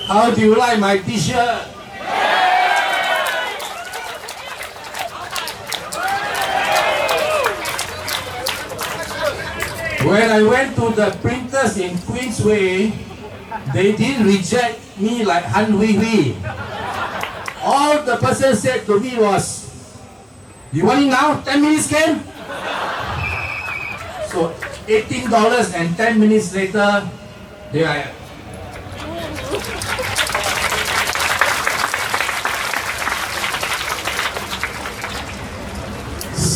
How do you like my t-shirt? When I went to the printers in Queensway, they didn't reject me like Hui Hui. All the person said to me was, "You want it now? 10 minutes can?" So $18 and 10 minutes later, there I am.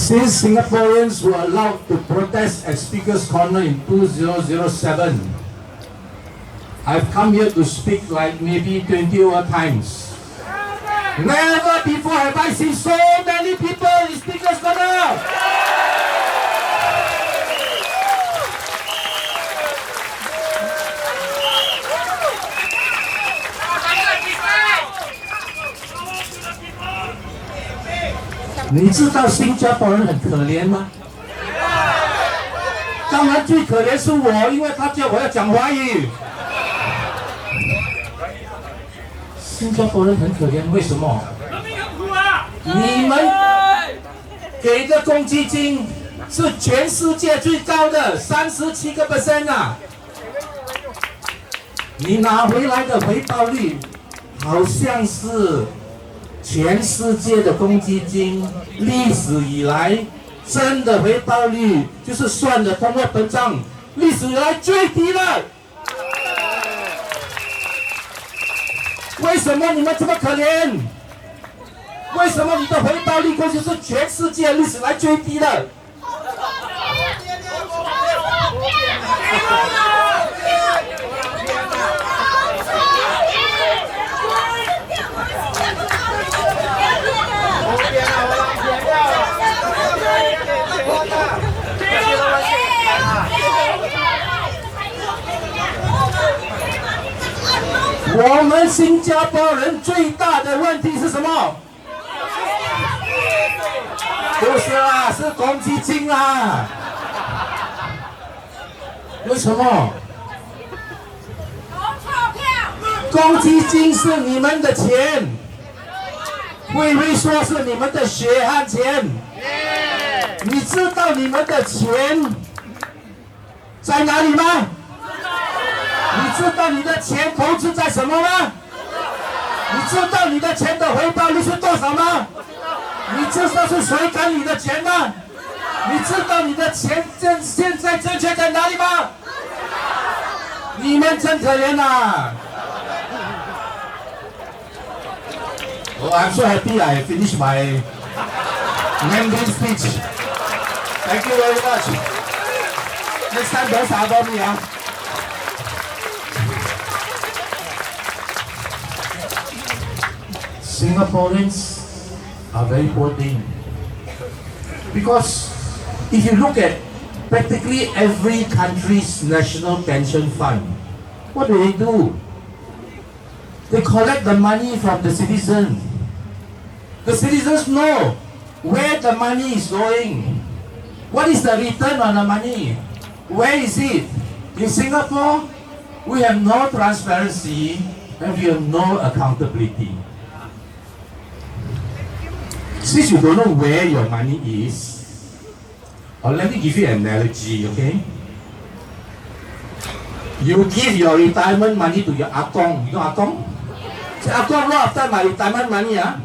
Since Singaporeans were allowed to protest at Speaker's Corner in 2007, I've come here to speak like maybe 20 over times. Never before have I seen so many people in Speaker's Corner.你知道新加坡人很可怜吗？当然最可怜是我，因为他叫我要讲华语。新加坡人很可怜，为什么？你们给的公积金是全世界最高的37%啊！你拿回来的回报率好像是全世界的公积金历史以来真的回报率，就是算的通货膨胀历史以来最低了。为什么你们这么可怜？为什么你的回报率就是全世界历史来最低的？我们新加坡人最大的问题是什么？不是啦，是公积金啦。为什么？公积金是你们的钱，会不会说是你们的血汗钱？你知道你们的钱在哪里吗？你知道你的钱投资在什么吗？你知道你的钱的回报率是多少吗？你知道是谁管你的钱吗？你知道你的钱现在正确在哪里吗？你们真可怜呐！Oh, I'm so happy I finished my Mandarin speech. Thank you very much. Next time don't bother me, ah. Singaporeans are very poor thing. Because if you look at practically every country's national pension fund, what do? They collect the money from the citizens. The citizens know where the money is going. What is the return on the money? Where is it? In Singapore, we have no transparency and we have no accountability. Since you don't know where your money is, or let me give you an analogy, okay? You give your retirement money to your akong. You know akong? Say, akong, no, after my retirement money, then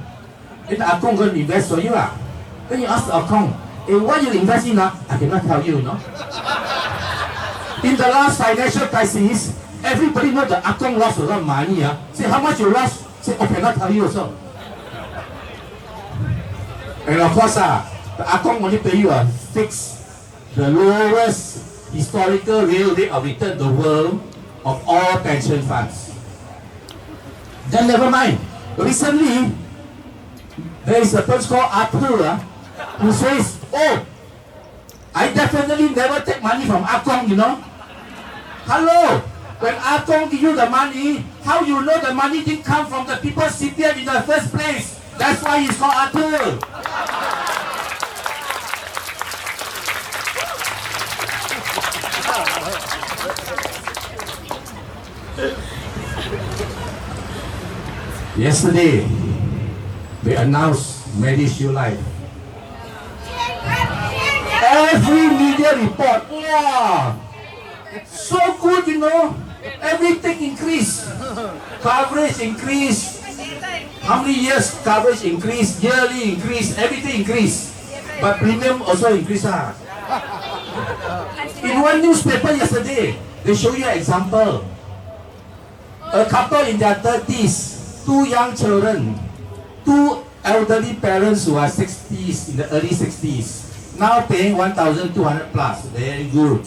the akong going to invest for you. Then you ask the akong, hey, what you invest in? I cannot tell you, no? In the last financial crisis, everybody knows the akong lost a lot of money. Say, how much you lost? Say, I cannot tell you also. And of course, the akong only pay you a fixed, the lowest historical real rate of return in the world of all pension funds. Then never mind. Recently, there is a person called Arthur who says, "Oh, I definitely never take money from akong, you know." Hello, when akong give you the money, how you know the money didn't come from the people's CPF in the first place? That's why he's called Arthur. Yesterday, they announced MediShield Life. Every media report, wow, so good, you know. Everything increased. Coverage increased. How many years coverage increased? Yearly increased. Everything increased. But premium also increased. In one newspaper yesterday, they show you an example. A couple in their 30s, 2 young children, 2 elderly parents who are 60s, in the early 60s, now paying 1,200 plus. Very good.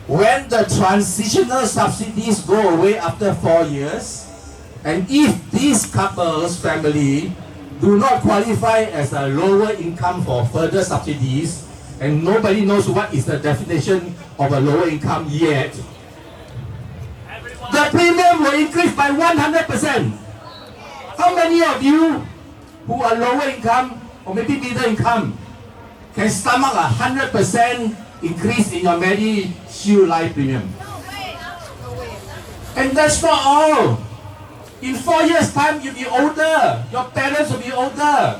When the transitional subsidies go away after 4 years, and if these couples, family, do not qualify as a lower income for further subsidies, and nobody knows what is the definition of a lower income yet, the premium will increase by 100%. How many of you who are lower income or maybe middle income can stomach 100% increase in your MediShield Life premium? And that's not all. In 4 years' time, you'll be older. Your parents will be older.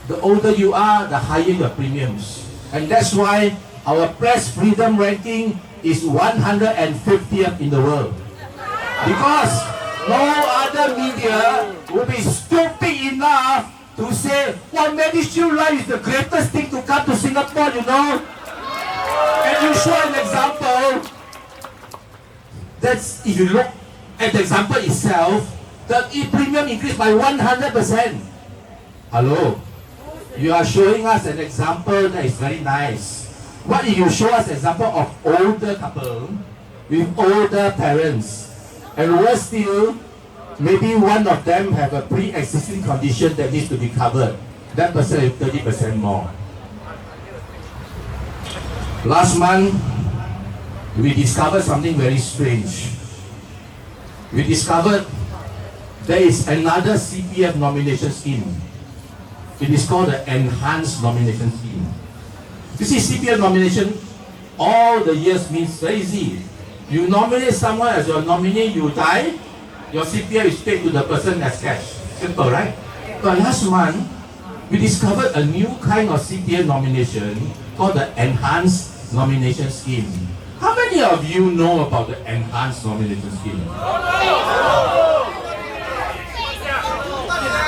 The older you are, the higher your premiums. And that's why our press freedom ranking is 150th in the world. Because no other media will be stupid enough to say, well, MediShield Life is the greatest thing to come to Singapore, you know. And you show an example. That's, if you look at the example itself, the premium increased by 100%. Hello? You are showing us an example that is very nice. What if you show us an example of older couple with older parents? And worse still, maybe one of them have a pre-existing condition that needs to be covered. That person is 30% more. Last month, we discovered something very strange. We discovered there is another CPF nomination scheme. It is called the Enhanced Nomination Scheme. You see, CPF nomination, all the years means very easy. You nominate someone as your nominee, you die, your CPF is paid to the person as cash. Simple, right? But last month, we discovered a new kind of CPF nomination called the Enhanced Nomination Scheme. How many of you know about the Enhanced Nomination Scheme?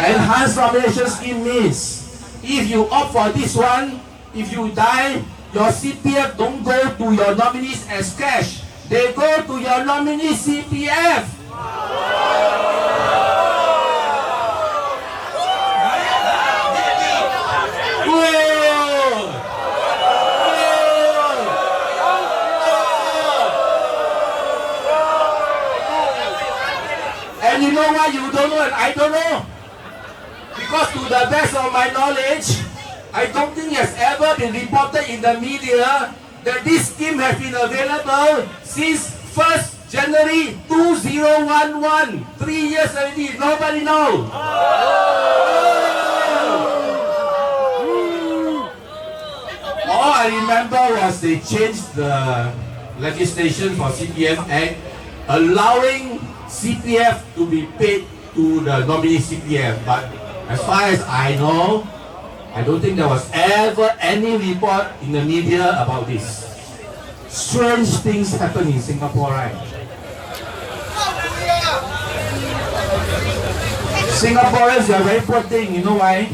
Enhanced Nomination Scheme means if you opt for this one, if you die, your CPF don't go to your nominees as cash. They go to your nominee CPF. And you know why you don't know and I don't know? Because to the best of my knowledge, I don't think it has ever been reported in the media that this scheme has been available since 1st January 2011. 3 years already, nobody knows. All I remember was they changed the legislation for CPF Act, allowing CPF to be paid to the nominee CPF. But as far as I know, I don't think there was ever any report in the media about this. Strange things happen in Singapore, right? Singaporeans are very poor thing, you know why?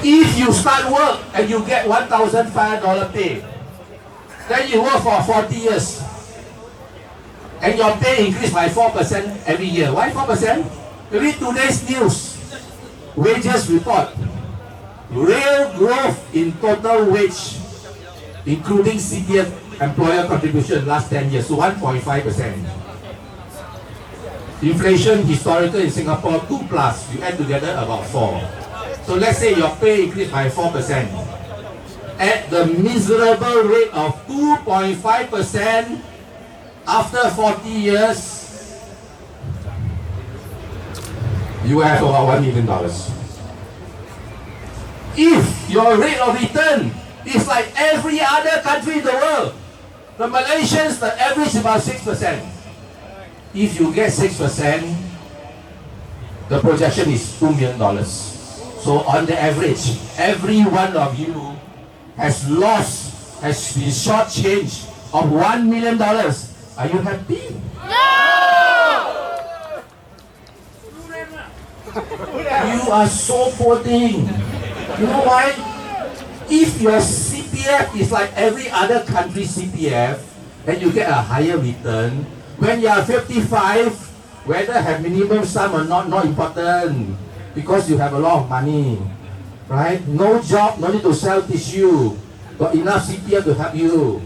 If you start work and you get $1,500 pay, then you work for 40 years, and your pay increase by 4% every year. Why 4%? Read today's news, wages report. Real growth in total wage, including CPF employer contribution last 10 years, so 1.5%. Inflation historical in Singapore 2 plus, you add together about 4. So let's say your pay increased by 4%. At the miserable rate of 2.5% after 40 years, you have about $1 million. If your rate of return is like every other country in the world, The Malaysians, the average is about 6%. If you get 6%, the projection is $2 million. So on the average, every one of you has been shortchanged of $1 million. Are you happy? You are so poor thing. You know why? If your CPF is like every other country's CPF, then you get a higher return. When you are 55, whether have minimum sum or not important, because you have a lot of money, right? No job, no need to sell tissue, got enough CPF to help you.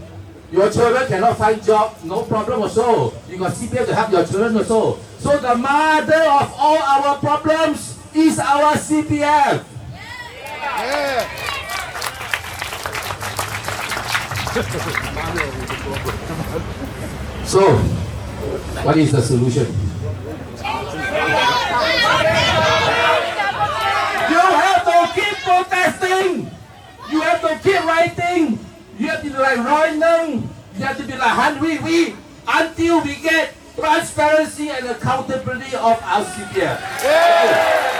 Your children cannot find job, no problem also. You got CPF to help your children also. So the mother of all our problems is our CPF. Yeah. So, what is the solution? You have to keep protesting. You have to keep writing. You have to be like Yearning. You have to be like Hui Hui until we get transparency and accountability of our CPF. Yeah.